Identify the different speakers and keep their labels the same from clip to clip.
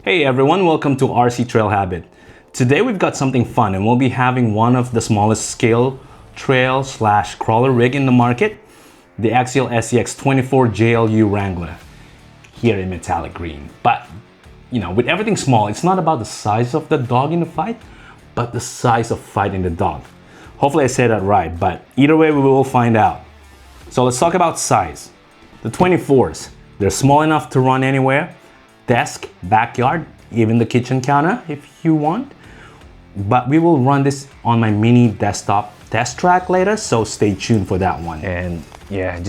Speaker 1: Hey everyone, welcome to RC Trail Habit. Today we've got something fun and we'll be having one of the smallest scale trail / crawler rig in the market, the Axial SCX24 JLU Wrangler, here in metallic green. But, you know, with everything small, it's not about the size of the dog in the fight, but the size of fighting the dog. Hopefully I said that right, but either way we will find out. So let's talk about size. The 24s, they're small enough to run anywhere. Desk, backyard, even the kitchen counter if you want. But we will run this on my mini desktop test track later, so stay tuned for that one. And yeah,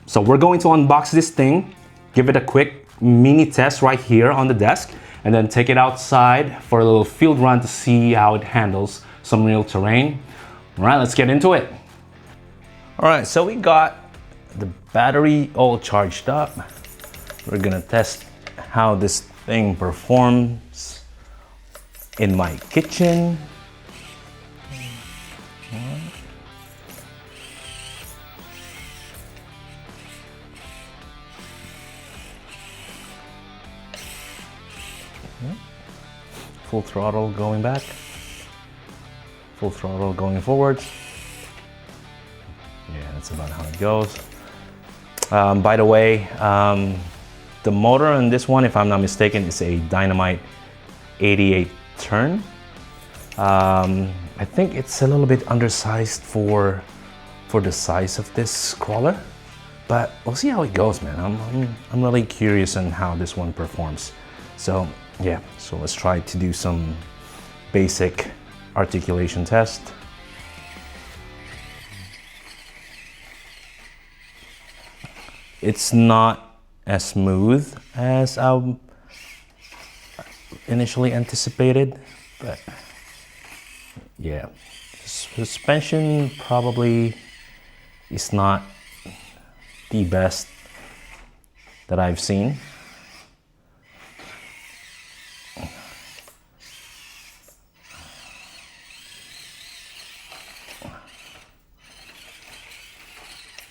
Speaker 1: so we're going to unbox this thing, give it a quick mini test right here on the desk, and then take it outside for a little field run to see how it handles some real terrain. All right, let's get into it. All right, so we got the battery all charged up. We're gonna test how this thing performs in my kitchen. Full throttle going back, full throttle going forwards. Yeah, that's about how it goes. By the way, the motor on this one, if I'm not mistaken, is a Dynamite 88 turn. I think it's a little bit undersized for the size of this crawler, but we'll see how it goes, man. I'm really curious on how this one performs. So yeah, so let's try to do some basic articulation test. It's not as smooth as I initially anticipated, but yeah, suspension probably is not the best that I've seen.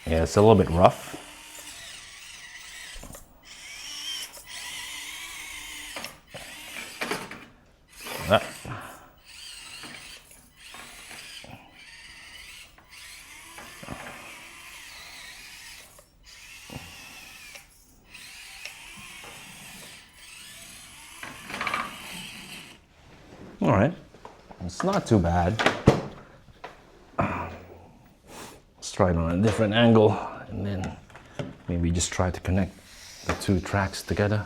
Speaker 1: Yeah, it's a little bit rough. All right, it's not too bad. Let's try it on a different angle and then maybe just try to connect the two tracks together.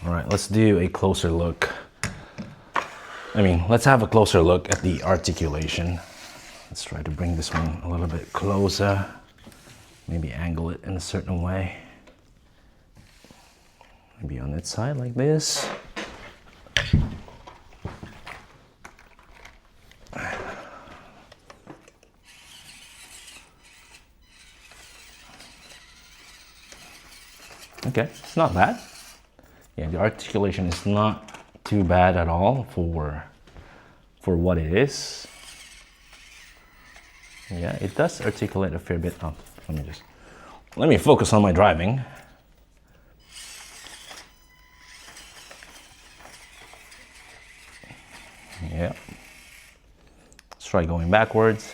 Speaker 1: All right, let's do a closer look. Let's have a closer look at the articulation. Let's try to bring this one a little bit closer. Maybe angle it in a certain way. Maybe on its side like this. Okay, it's not bad. Yeah, the articulation is not too bad at all for what it is. Yeah, it does articulate a fair bit. Oh, let me focus on my driving. Yeah. Let's try going backwards.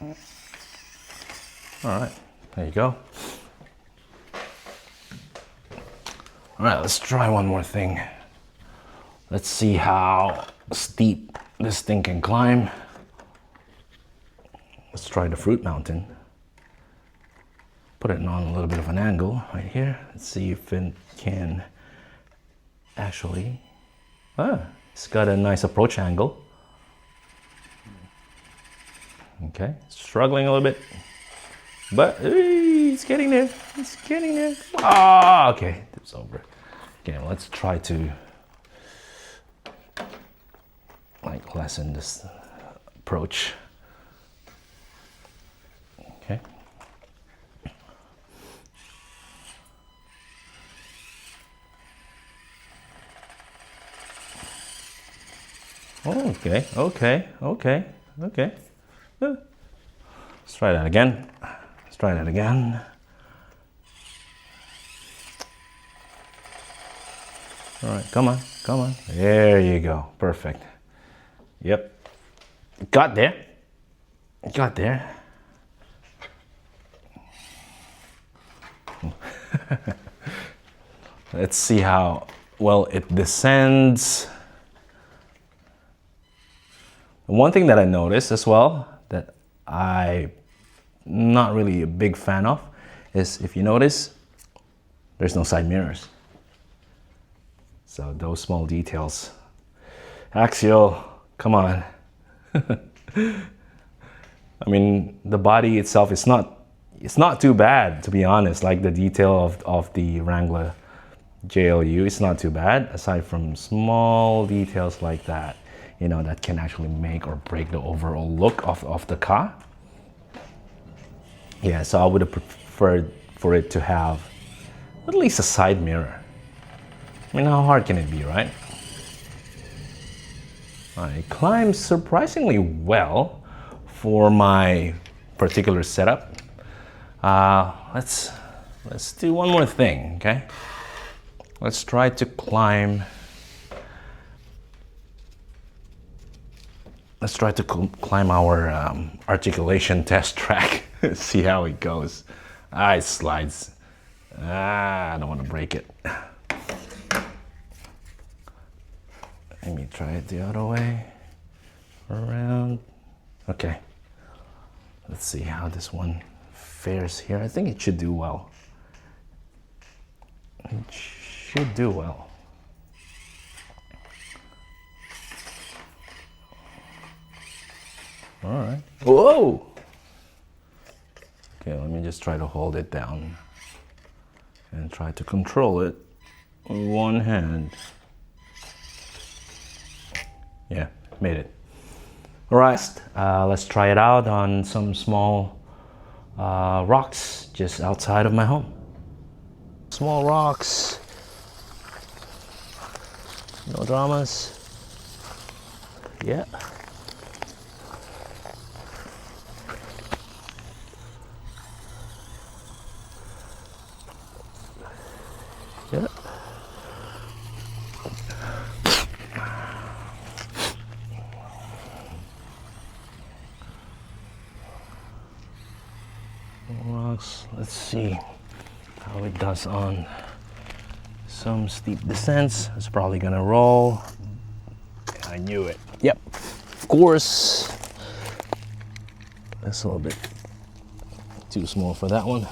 Speaker 1: All right, there you go. All right, let's try one more thing. Let's see how steep this thing can climb. Let's try the fruit mountain. Put it on a little bit of an angle right here. Let's see if it can actually, it's got a nice approach angle. Okay, struggling a little bit, but it's getting there. It's getting there. Ah, okay, it's over. Okay, let's try to lessen this approach. Okay. Okay, okay, okay, okay. Let's try that again. Let's try that again. All right, come on, come on. There you go, perfect. Yep, got there, got there. Let's see how well it descends. One thing that I noticed as well that I'm not really a big fan of is, if you notice, there's no side mirrors. So those small details. Axial, come on. I mean, the body itself is it's not too bad, to be honest. Like the detail of the Wrangler JLU, it's not too bad, aside from small details like that, you know, that can actually make or break the overall look of the car. Yeah, so I would have preferred for it to have at least a side mirror. I mean, how hard can it be, right? It climbs surprisingly well for my particular setup. Let's do one more thing, okay? Let's try to climb. Let's try to climb our articulation test track. See how it goes. It slides. I don't want to break it. Let me try it the other way. Around. Okay. Let's see how this one fares here. I think it should do well. It should do well. All right. Whoa! Okay, let me just try to hold it down and try to control it with one hand. Yeah, made it. All right, let's try it out on some small rocks just outside of my home. Small rocks, no dramas. Yeah. Yeah. Rocks. Let's see how it does on some steep descents. It's probably gonna roll. I knew it. Yep, of course. That's a little bit too small for that one.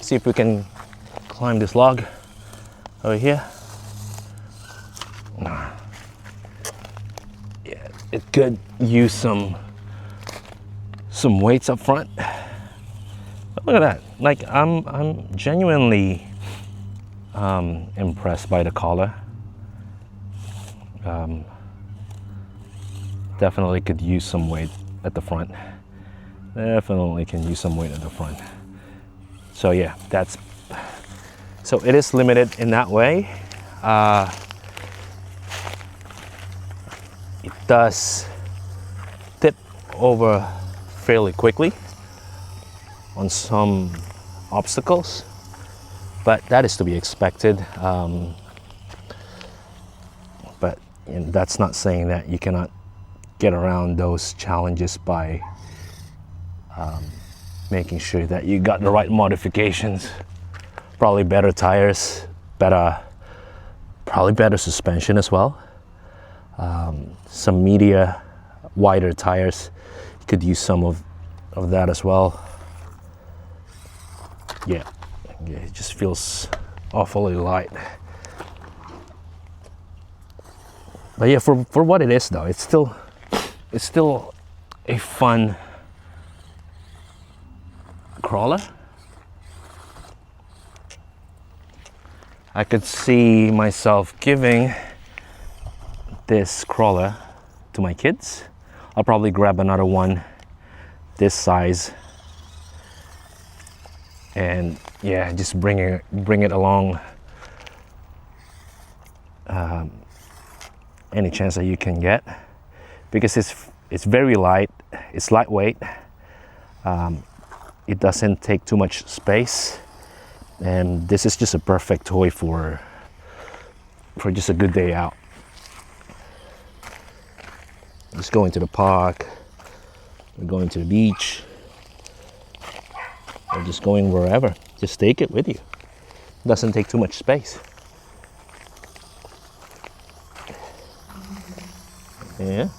Speaker 1: See if we can climb this log over here. Nah. Yeah, it could use some weights up front. But look at that. Like I'm genuinely impressed by the collar. Definitely could use some weight at the front. Definitely can use some weight at the front. So yeah, so it is limited in that way. It does tip over fairly quickly on some obstacles, but that is to be expected. But that's not saying that you cannot get around those challenges by making sure that you got the right modifications, probably better tires, probably better suspension as well. Some wider tires, you could use some of that as well. Yeah, it just feels awfully light. But yeah, for what it is though, it's still a fun crawler. I could see myself giving this crawler to my kids. I'll probably grab another one this size and yeah, just bring it along
Speaker 2: any chance that you can get, because it's very light, it's lightweight, it doesn't take too much space, and this is just a perfect toy for just a good day out. Just going to the park, or going to the beach, or just going wherever. Just take it with you. It doesn't take too much space. Yeah.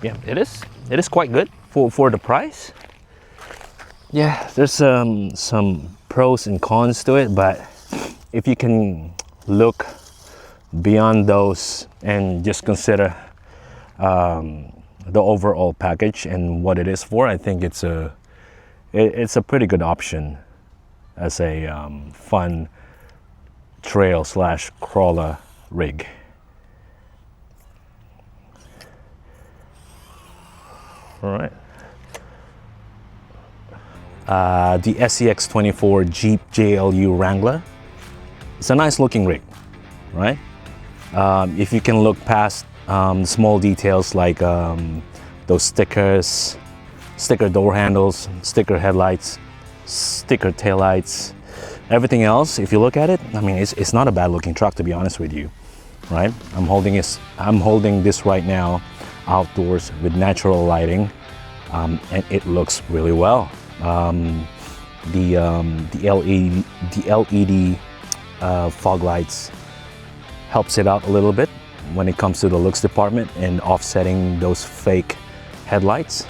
Speaker 2: Yeah, it is quite good for the price. Yeah, there's some pros and cons to it, but if you can look beyond those and just consider the overall package and what it is for, I think it's a pretty good option as a fun trail / crawler rig. All right. The SCX24 Jeep JLU Wrangler. It's a nice looking rig, right? If you can look past small details like those stickers, sticker door handles, sticker headlights, sticker taillights, everything else, if you look at it, I mean, it's not a bad looking truck, to be honest with you, right? I'm holding this right now outdoors with natural lighting, and it looks really well. The LED fog lights helps it out a little bit when it comes to the looks department and offsetting those fake headlights.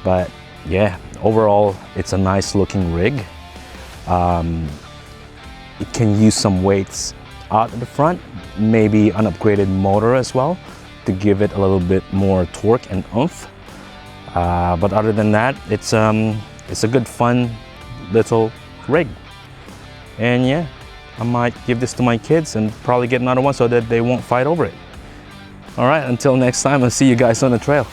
Speaker 2: But yeah, overall it's a nice looking rig. It can use some weights out at the front, maybe an upgraded motor as well to give it a little bit more torque and oomph. But other than that, it's a good fun little rig. And yeah, I might give this to my kids and probably get another one so that they won't fight over it. All right, until next time, I'll see you guys on the trail.